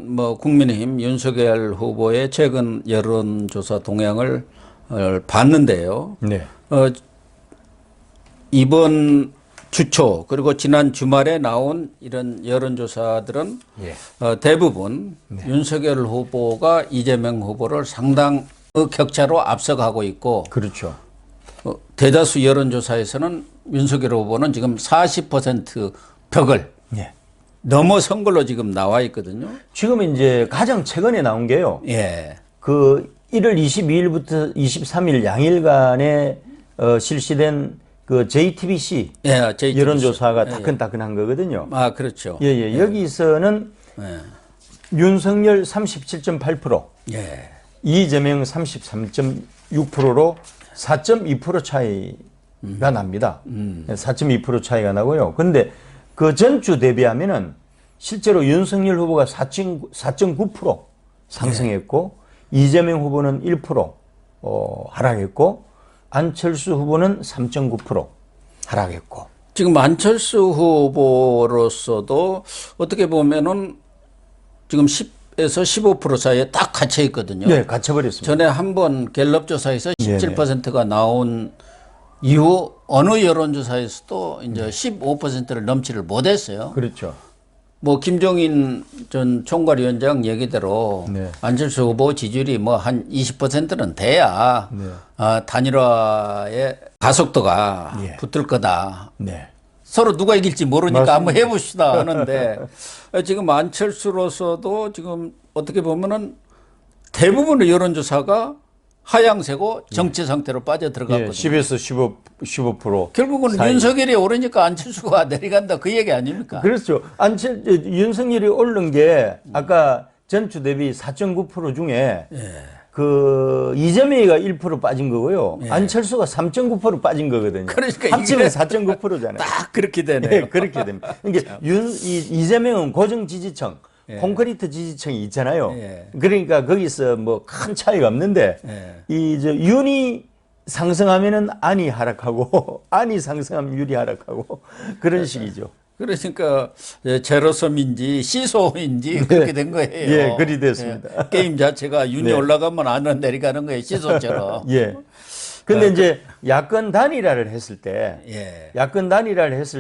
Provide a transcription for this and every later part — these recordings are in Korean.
뭐 국민의힘 윤석열 후보의 최근 여론조사 동향을 봤는데요. 네. 이번 주초 그리고 지난 주말에 나온 이런 여론조사들은 대부분 윤석열 후보가 이재명 후보를 상당 격차로 앞서가고 있고, 그렇죠. 대다수 여론조사에서는 윤석열 후보는 지금 40% 벽을 넘어선 걸로 지금 나와 있거든요. 지금 이제 가장 최근에 나온 게요. 예. 그 1월 22일부터 23일 양일간에 실시된 그 JTBC, JTBC 여론조사가 따끈따끈한 거거든요. 아, 그렇죠. 여기서는 윤석열 37.8%, 이재명 33.6%로 4.2% 차이가 납니다. 4.2% 차이가 나고요. 근데 그 전주 대비하면은 실제로 윤석열 후보가 4.9% 상승했고, 이재명 후보는 1% 하락했고, 안철수 후보는 3.9% 하락했고. 지금 안철수 후보로서도 어떻게 보면은 지금 10에서 15% 사이에 딱 갇혀 있거든요. 네, 갇혀버렸습니다. 전에 한번 갤럽 조사에서 17%가 나온 이후 어느 여론조사에서도 이제 15%를 넘지를 못했어요. 그렇죠. 뭐 김종인 전 총괄위원장 얘기대로 안철수 후보 지지율이 뭐 한 20%는 돼야 단일화의 가속도가 붙을 거다. 서로 누가 이길지 모르니까 맞습니다. 한번 해봅시다 하는데 지금 안철수로서도 지금 어떻게 보면은 대부분의 여론조사가 하향세고 정체 상태로 빠져 들어갔거든요. 10에서 15%. 결국은 사이. 윤석열이 오르니까 안철수가 내려간다 그 얘기 아닙니까? 그렇죠. 윤석열이 오른 게 아까 전주 대비 4.9% 중에 그 이재명이가 1% 빠진 거고요. 안철수가 3.9% 빠진 거거든요. 그러니까 합치면 4.9%잖아요. 딱 그렇게 되네요. 그렇게 됩니다. 그러니까 이재명은 고정 지지층, 콘크리트 지지층이 있잖아요. 그러니까 거기서 뭐 큰 차이가 없는데 윤이 상승하면은 안이 하락하고 안이 상승하면 윤이 하락하고 그런 식이죠. 그러니까 제로섬인지 시소인지 그렇게 된 거예요. 그리 됐습니다. 게임 자체가 윤이 올라가면 안은 내려가는 거예요. 시소처럼. 근데 이제 야권 단일화를 했을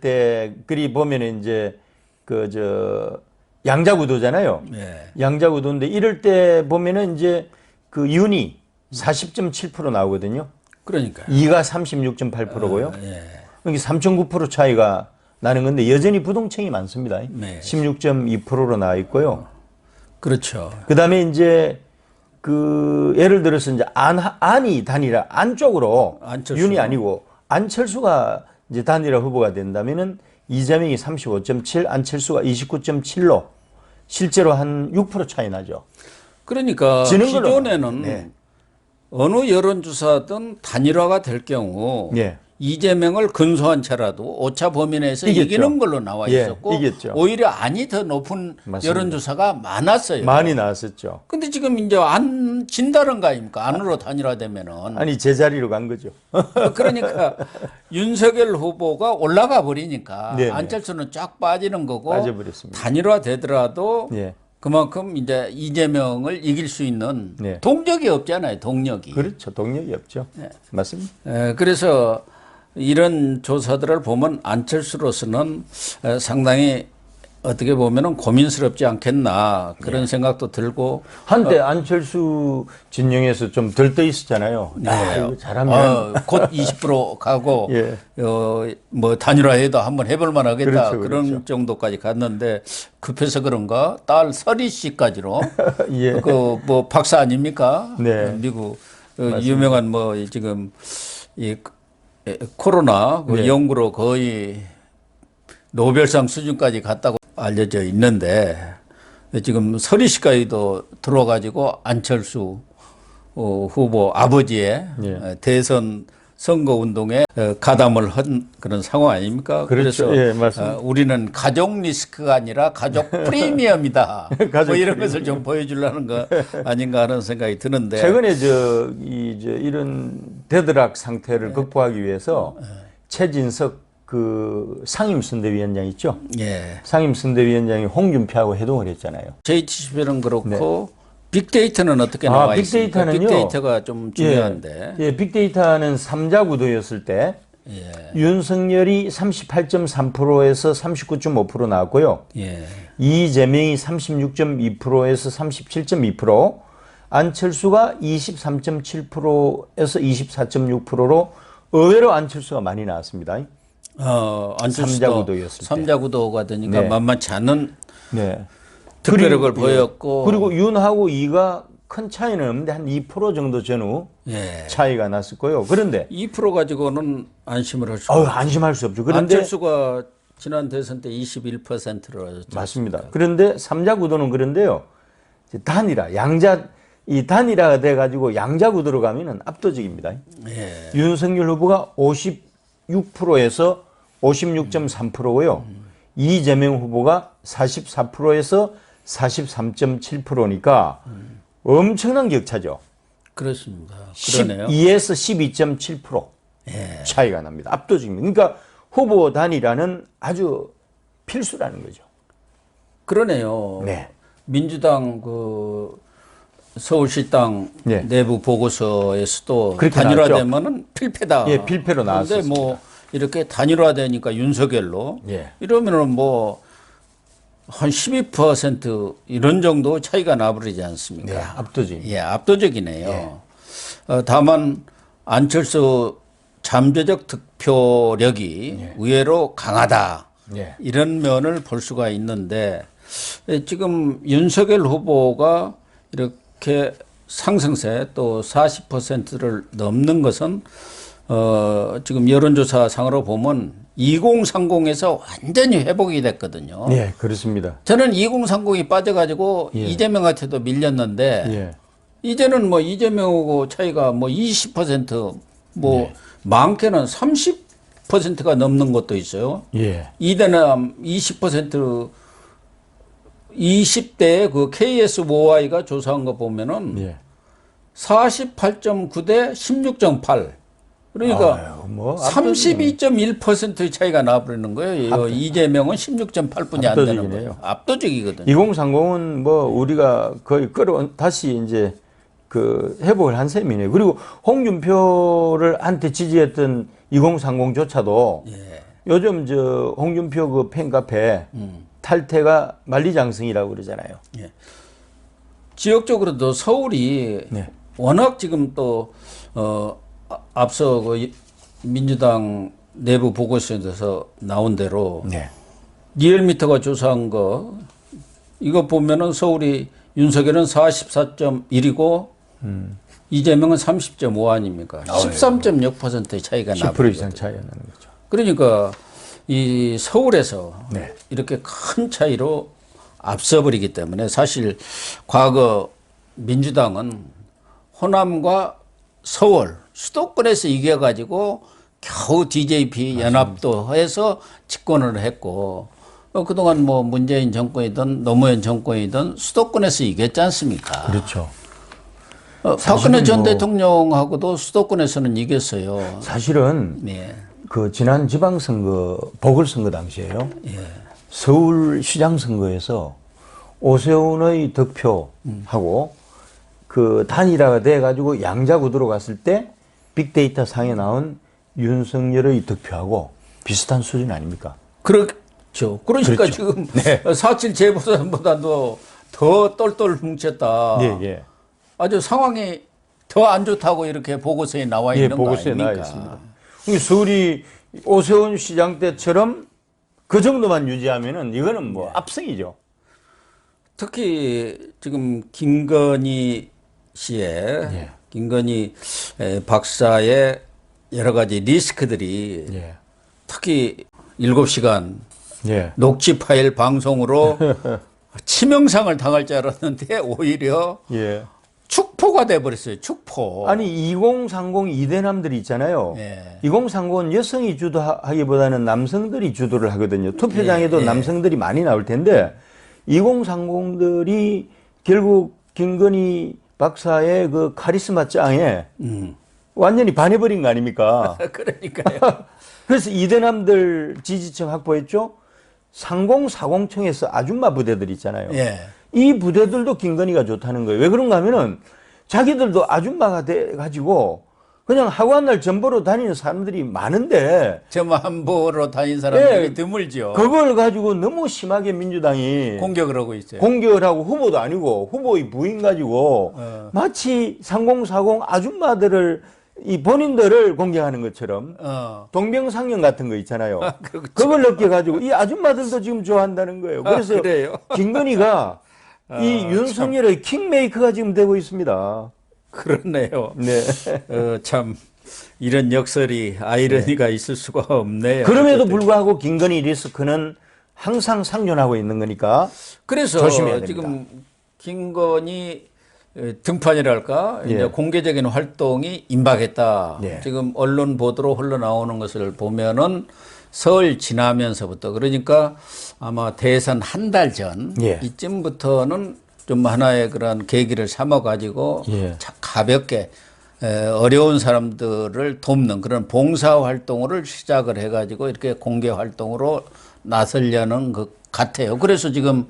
때, 그리 보면은 이제 양자구도잖아요. 양자구도인데 이럴 때 보면은 이제 그 윤이 40.7% 나오거든요. 그러니까. 2가 36.8%고요. 여기 3.9% 차이가 나는 건데 여전히 부동층이 많습니다. 16.2%로 나와 있고요. 그렇죠. 그다음에 이제 그 예를 들어서 이제 안이 단일화 안쪽으로 안철수. 윤이 아니고 안철수가 이제 단일화 후보가 된다면은 이재명이 35.7, 안철수가 29.7로 실제로 한 6% 차이 나죠. 그러니까 기존에는 어느 여론조사든 단일화가 될 경우 이재명을 근소한 차라도 오차 범위 내에서 이기는 걸로 나와 있었고 오히려 안이 더 높은 여론조사가 많았어요. 많이 나왔었죠. 근데 지금 이제 안 진다는 거 아닙니까? 안으로 단일화되면은. 아니 제자리로 간 거죠. 그러니까 윤석열 후보가 올라가 버리니까 안철수는 쫙 빠지는 거고 빠져버렸습니다. 단일화 되더라도 그만큼 이제 이재명을 이길 수 있는 동력이 없잖아요. 동력이. 그렇죠. 동력이 없죠. 맞습니다. 그래서 이런 조사들을 보면 안철수로서는 상당히 어떻게 보면은 고민스럽지 않겠나 그런 생각도 들고 한때 안철수 진영에서 좀 들떠 있었잖아요. 이거 잘하면 곧 20% 가고 뭐 단일화해도 한번 해볼 만하겠다 그런 정도까지 갔는데 급해서 그런가 딸 설희 씨까지로 그 뭐 박사 아닙니까? 미국 유명한 뭐 지금 이 코로나 그 연구로 거의 노벨상 수준까지 갔다고 알려져 있는데 지금 설희 씨까지도 들어와가지고 안철수 후보 아버지의 대선 선거운동에 가담을 한 그런 상황 아닙니까? 그렇죠. 그래서 우리는 가족 리스크가 아니라 가족 프리미엄이다. 뭐 이런 것을 좀 보여주려는 거 아닌가 하는 생각이 드는데 최근에 이런 데드락 상태를 극복하기 위해서 최진석 그 상임선대위원장 있죠? 예. 상임선대위원장이 홍준표하고 회동을 했잖아요. JTBC는 그렇고 빅데이터는 어떻게 나와 있습니까? 빅데이터는요. 빅데이터가 좀 중요한데. 예, 빅데이터는 3자 구도였을 때 윤석열이 38.3%에서 39.5% 나왔고요. 이재명이 36.2%에서 37.2%, 안철수가 23.7%에서 24.6%로 의외로 안철수가 많이 나왔습니다. 안철수도 3자 구도였을 때. 3자 구도가 되니까 만만치 않은 득표력을 그리고, 보였고. 그리고 윤하고 이가 큰 차이는 없는데 한 2% 정도 전후 차이가 났을 거예요. 그런데 2% 가지고는 안심을 할 수 없죠. 안심할 수 없죠. 그런데 안철수가 지난 대선 때 21%로 맞습니다. 그런데 3자 구도는 그런데요. 단일화, 이 단일화가 돼가지고 양자 구도로 가면은 압도적입니다. 윤석열 후보가 56%에서 56.3%고요. 이재명 후보가 44%에서 43.7%니까 엄청난 격차죠. 그렇습니다. 그러네요. 12에서 12.7% 차이가 납니다. 압도적입니다. 그러니까 후보 단일화는 아주 필수라는 거죠. 그러네요. 민주당 그 서울시당 내부 보고서에서도 단일화되면은 필패다. 필패로 나왔습니다. 그런데 뭐 이렇게 단일화되니까 윤석열로 이러면은 뭐 한 12% 이런 정도 차이가 나버리지 않습니까? 압도적입니다. 압도적이네요. 다만 안철수 잠재적 득표력이 의외로 강하다. 이런 면을 볼 수가 있는데 지금 윤석열 후보가 이렇게 상승세 또 40%를 넘는 것은 지금 여론조사 상으로 보면 2030에서 완전히 회복이 됐거든요. 그렇습니다. 저는 2030이 빠져가지고 이재명한테도 밀렸는데 이제는 뭐 이재명하고 차이가 뭐 20% 뭐 많게는 30%가 넘는 것도 있어요. 이대남 20% 20대의 그 KSOI가 조사한 거 보면은 48.9 대 16.8. 그러니까 뭐 32.1%의 차이가 나버리는 거예요. 이재명은 16.8분이 안 되는 거예요. 압도적이거든요. 2030은 뭐 우리가 거의 다시 이제 그 회복을 한 셈이네요. 그리고 홍준표를 한테 지지했던 2030조차도 요즘 저 홍준표 그 팬카페 탈퇴가 만리장성이라고 그러잖아요. 지역적으로도 서울이 워낙 지금 또 앞서 그 민주당 내부 보고서에서 나온 대로 리얼미터가 조사한 거 이거 보면은 서울이 윤석열은 44.1이고 이재명은 30.5 아닙니까? 13.6%의 차이가 나고 10% 이상 차이가 나는 거죠. 그러니까 이 서울에서 이렇게 큰 차이로 앞서버리기 때문에 사실 과거 민주당은 호남과 서울 수도권에서 이겨가지고 겨우 DJP 연합도 해서 집권을 했고 그동안 뭐 문재인 정권이든 노무현 정권이든 수도권에서 이겼지 않습니까? 그렇죠. 박근혜 전 대통령하고도 수도권에서는 이겼어요. 사실은 그 지난 지방선거 보궐선거 당시에요. 서울시장 선거에서 오세훈의 득표하고 그 단일화가 돼가지고 양자 구도로 갔을 때 빅데이터 상에 나온 윤석열의 득표하고 비슷한 수준 아닙니까? 그렇죠. 그러니까 지금 4.7 재보선보다도 더 똘똘 뭉쳤다. 아주 상황이 더 안 좋다고 이렇게 보고서에 나와 있는 거 아닙니까? 나와 있습니다. 서울이 오세훈 시장 때처럼 그 정도만 유지하면은 이거는 뭐 압승이죠. 특히 지금 김건희 씨의 김건희 박사의 여러 가지 리스크들이 특히 7시간 녹취 파일 방송으로 치명상을 당할 줄 알았는데 오히려 축포가 돼버렸어요. 축포. 아니 2030 이대남들이 있잖아요. 2030은 여성이 주도하기보다는 남성들이 주도를 하거든요. 투표장에도 남성들이 많이 나올 텐데 2030들이 결국 김건희 박사의 그 카리스마 짱에 완전히 반해버린 거 아닙니까? 그러니까요. 그래서 이대남들 지지층 확보했죠. 상공사공청에서 아줌마 부대들 있잖아요. 예. 이 부대들도 김건희가 좋다는 거예요. 왜 그런가 하면은 자기들도 아줌마가 돼가지고 그냥 하관날 전보로 다니는 사람들이 많은데 저만 보러 다닌 사람들이 예, 드물죠. 그걸 가지고 너무 심하게 민주당이 공격을 하고 있어요. 공격을 하고 후보도 아니고 후보의 부인 가지고 마치 3040 아줌마들을 이 본인들을 공격하는 것처럼 동병상련 같은 거 있잖아요. 그걸 느껴가지고 이 아줌마들도 지금 좋아한다는 거예요. 그래서 그래요? 김건희가 이 윤석열의 킹메이커가 지금 되고 있습니다. 그렇네요. 네. 참 이런 역설이 아이러니가 있을 수가 없네요. 그럼에도 어쨌든. 불구하고 김건희 리스크는 항상 상존하고 있는 거니까 그래서 조심해야 됩니다. 지금 김건희 등판이랄까 예. 이제 공개적인 활동이 임박했다. 예. 지금 언론 보도로 흘러나오는 것을 보면은 설 지나면서부터 그러니까 아마 대선 한 달 전 예. 이쯤부터는 좀 하나의 그런 계기를 삼아 가지고 예. 가볍게 어려운 사람들을 돕는 그런 봉사 활동을 시작을 해 가지고 이렇게 공개 활동으로 나서려는 것 같아요. 그래서 지금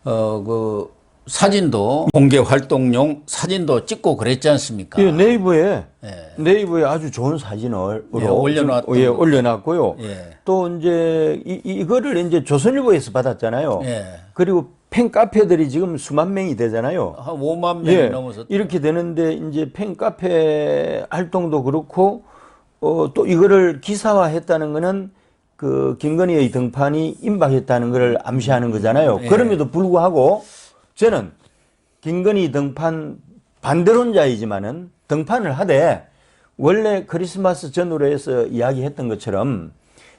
그 사진도 공개 활동용 사진도 찍고 그랬지 않습니까? 예, 네이버에 예. 네이버에 아주 좋은 사진을 예, 올려놨던 거. 올려놨고요. 예. 또 이제 이거를 이제 조선일보에서 받았잖아요. 예. 그리고 팬카페들이 지금 수만 명이 되잖아요. 한 5만 명이 넘어서 이렇게 되는데 이제 팬카페 활동도 그렇고 또 이거를 기사화했다는 거는 그 김건희의 등판이 임박했다는 걸 암시하는 거잖아요. 예. 그럼에도 불구하고 저는 김건희 등판 반대론자이지만은 등판을 하되 원래 크리스마스 전후로 해서 이야기했던 것처럼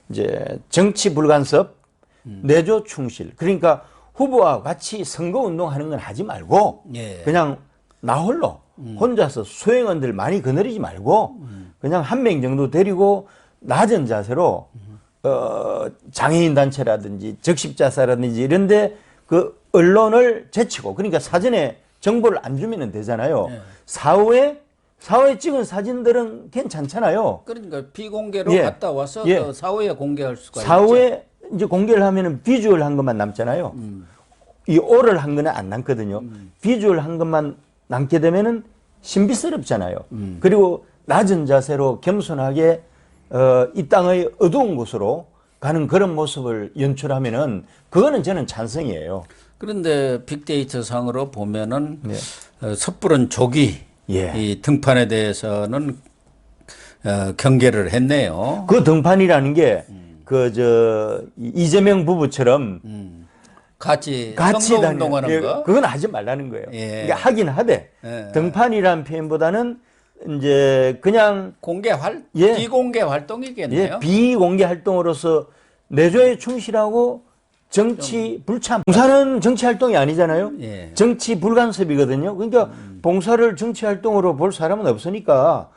이제 정치 불간섭, 내조 충실. 그러니까 후보와 같이 선거 운동하는 건 하지 말고 예. 그냥 나 홀로 혼자서 소행원들 많이 거느리지 말고 그냥 한 명 정도 데리고 낮은 자세로 장애인 단체라든지 적십자사라든지 이런데 그 언론을 제치고 그러니까 사전에 정보를 안 주면 되잖아요. 예. 사후에 찍은 사진들은 괜찮잖아요. 그러니까 비공개로 예. 갔다 와서 예. 또 사후에 공개할 수가 있죠. 사후에 이제 공개를 하면은 비주얼 한 것만 남잖아요. 이 오럴 한 거는 안 남거든요. 비주얼 한 것만 남게 되면은 신비스럽잖아요. 그리고 낮은 자세로 겸손하게 이 땅의 어두운 곳으로 가는 그런 모습을 연출하면은 그거는 저는 찬성이에요. 그런데 빅데이터 상으로 보면은 섣부른 조기 예. 이 등판에 대해서는 경계를 했네요. 그 등판이라는 게 이재명 부부처럼 같이 같이 선거운동하는 예, 거. 그건 하지 말라는 거예요. 예. 그러니까 하긴 하되 예. 등판이라는 표현보다는 이제 그냥 예. 비공개 활동이겠네요. 예, 비공개 활동으로서 내조에 충실하고 정치 불참. 봉사는 정치 활동이 아니잖아요. 예. 정치 불간섭이거든요. 그러니까 봉사를 정치 활동으로 볼 사람은 없으니까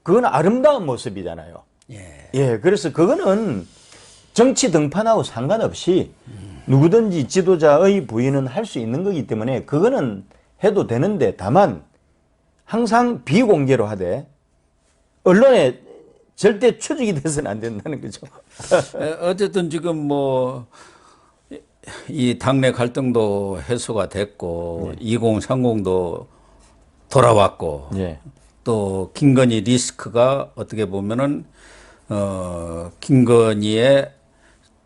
그건 아름다운 모습이잖아요. 예, 그래서 그거는 정치 등판하고 상관없이 누구든지 지도자의 부인은 할 수 있는 거기 때문에 그거는 해도 되는데 다만 항상 비공개로 하되 언론에 절대 추적이 돼서는 안 된다는 거죠. 어쨌든 지금 뭐 이 당내 갈등도 해소가 됐고 2030도 돌아왔고 예. 또 김건희 리스크가 어떻게 보면은 김건희의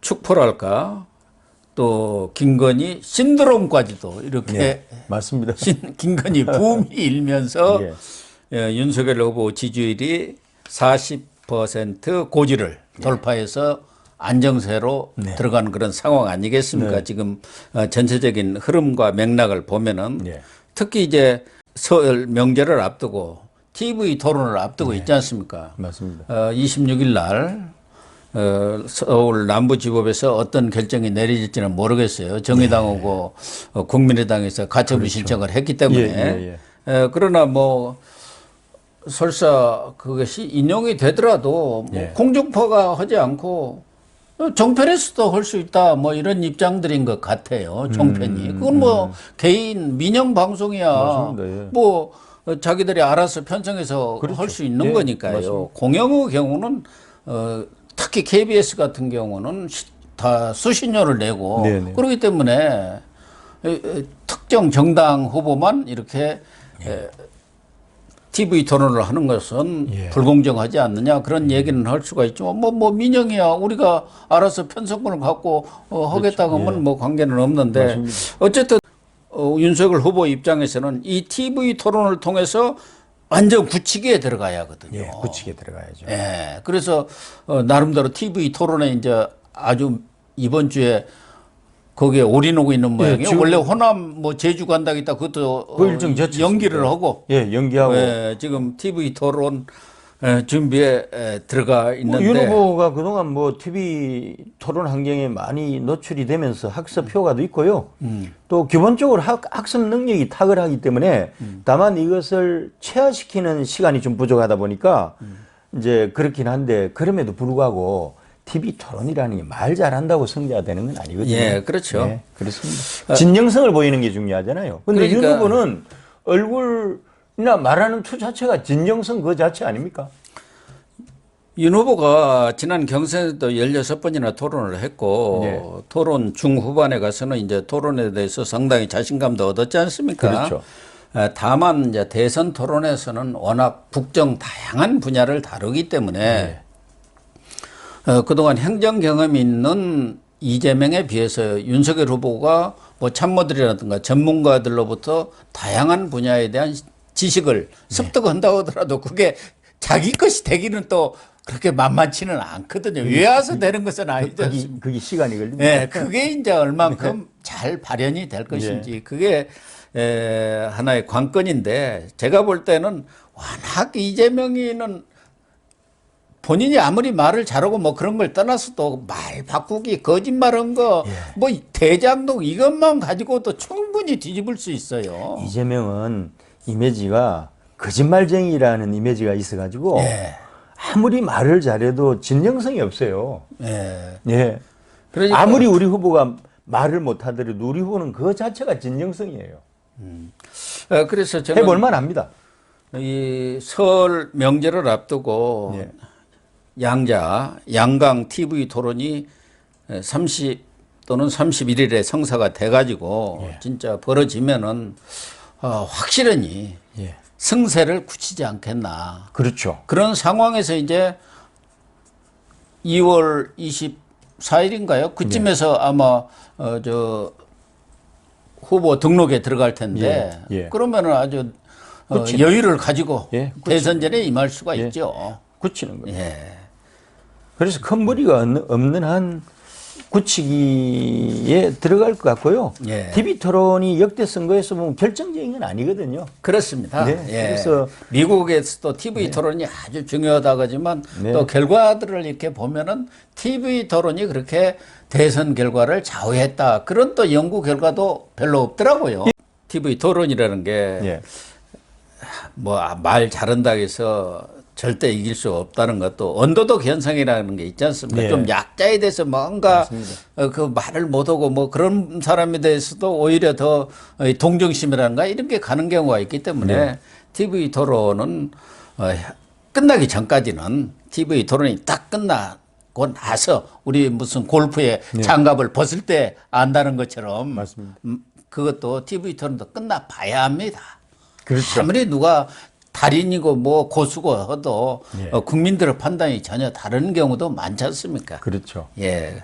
축포랄까 또 김건희 신드롬까지도 이렇게 예, 맞습니다. 김건희 붐이 일면서 예. 윤석열 후보 지지율이 40% 고지를 돌파해서 안정세로 들어가는 그런 상황 아니겠습니까? 지금 전체적인 흐름과 맥락을 보면은 특히 이제 설 명절을 앞두고 TV 토론을 앞두고 있지 않습니까? 맞습니다. 26일 날 서울 남부지법에서 어떤 결정이 내려질지는 모르겠어요. 정의당하고 국민의당에서 가처분 신청을 했기 때문에 그러나 뭐 설사 그것이 인용이 되더라도 뭐 공중파가 하지 않고 종편에서도 할 수 있다 뭐 이런 입장들인 것 같아요. 종편이 그건 뭐 개인 민영 방송이야. 맞습니다. 예. 뭐 자기들이 알아서 편성해서 그렇죠. 할 수 있는 예, 거니까요. 맞습니다. 공영의 경우는 특히 KBS 같은 경우는 다 수신료를 내고 네네. 그렇기 때문에 특정 정당 후보만 이렇게 TV 토론을 하는 것은 예. 불공정하지 않느냐 그런 얘기는 할 수가 있지만 뭐 민영이야 우리가 알아서 편성권을 갖고 하겠다고 하면 예. 뭐 관계는 없는데 맞습니다. 어쨌든 윤석열 후보 입장에서는 이 TV 토론을 통해서 완전 굳히기에 들어가야 하거든요. 예, 굳히게 들어가야죠. 예. 그래서 나름대로 TV 토론에 이제 아주 이번 주에 거기에 올인하고 있는 모양이에요. 지금 원래 호남 뭐 제주 간다고 했다 그것도 그 일정 졌죠. 연기를 하고 예, 연기하고. 지금 TV 토론 준비에 들어가 있는데 윤 후보가 그동안 뭐 TV 토론 환경에 많이 노출이 되면서 학습 효과도 있고요. 또 기본적으로 학습 능력이 탁월하기 때문에 다만 이것을 체화시키는 시간이 좀 부족하다 보니까 이제 그렇긴 한데 그럼에도 불구하고 TV 토론이라는 게 말 잘한다고 성자가 되는 건 아니거든요. 예, 그렇죠. 예, 그렇습니다. 진정성을 보이는 게 중요하잖아요. 근데 그러니까 윤 후보는 얼굴이나 말하는 투 자체가 진정성 그 자체 아닙니까? 윤 후보가 지난 경선에도 16번이나 토론을 했고 네. 토론 중후반에 가서는 이제 토론에 대해서 상당히 자신감도 얻었지 않습니까? 그렇죠. 다만 이제 대선 토론에서는 워낙 국정 다양한 분야를 다루기 때문에 네. 그동안 행정 경험이 있는 이재명에 비해서 윤석열 후보가 뭐 참모들이라든가 전문가들로부터 다양한 분야에 대한 지식을 습득한다고 하더라도 그게 자기 것이 되기는 또 그렇게 만만치는 않거든요. 외워서 되는 것은 아니죠. 그게 시간이 걸립니다. 네, 그게 이제 얼만큼 잘 발현이 될 것인지 그게 하나의 관건인데 제가 볼 때는 워낙 이재명이는 본인이 아무리 말을 잘하고 뭐 그런 걸 떠나서도 말 바꾸기, 거짓말한 거, 뭐 대장동 이것만 가지고도 충분히 뒤집을 수 있어요. 이재명은 이미지가 거짓말쟁이라는 이미지가 있어가지고 아무리 말을 잘해도 진정성이 없어요. 예. 그러니까 아무리 우리 후보가 말을 못하더라도 우리 후보는 그 자체가 진정성이에요. 그래서 저는 해볼만 합니다. 이 설 명절을 앞두고 양강 TV 토론이 30 또는 31일에 성사가 돼가지고 진짜 벌어지면은 확실히 승세를 굳히지 않겠나. 그렇죠. 그런 상황에서 이제 2월 24일인가요? 그쯤에서 아마 저 후보 등록에 들어갈 텐데 그러면은 아주 여유를 가지고 대선전에 임할 수가 있죠. 굳히는 거예요. 그래서 큰 무리가 없는 한 굳히기에 들어갈 것 같고요. TV 토론이 역대 선거에서 보면 결정적인 건 아니거든요. 그렇습니다. 그래서 미국에서도 TV 토론이 아주 중요하다고 하지만 또 결과들을 이렇게 보면은 TV 토론이 그렇게 대선 결과를 좌우했다. 그런 또 연구 결과도 별로 없더라고요. TV 토론이라는 게 뭐 말 잘한다고 해서 절대 이길 수 없다는 것도 언더독 현상이라는 게 있지 않습니까? 좀 약자에 대해서 뭔가 그 말을 못하고 뭐 그런 사람에 대해서도 오히려 더 동정심이라든가 이런 게 가는 경우가 있기 때문에 TV 토론은 끝나기 전까지는 TV 토론이 딱 끝나고 나서 우리 무슨 골프에 장갑을 벗을 때 안다는 것처럼 그것도 TV 토론도 끝나봐야 합니다. 그렇죠. 아무리 누가 달인이고 뭐 고수고 해도 국민들의 판단이 전혀 다른 경우도 많지 않습니까? 그렇죠. 예.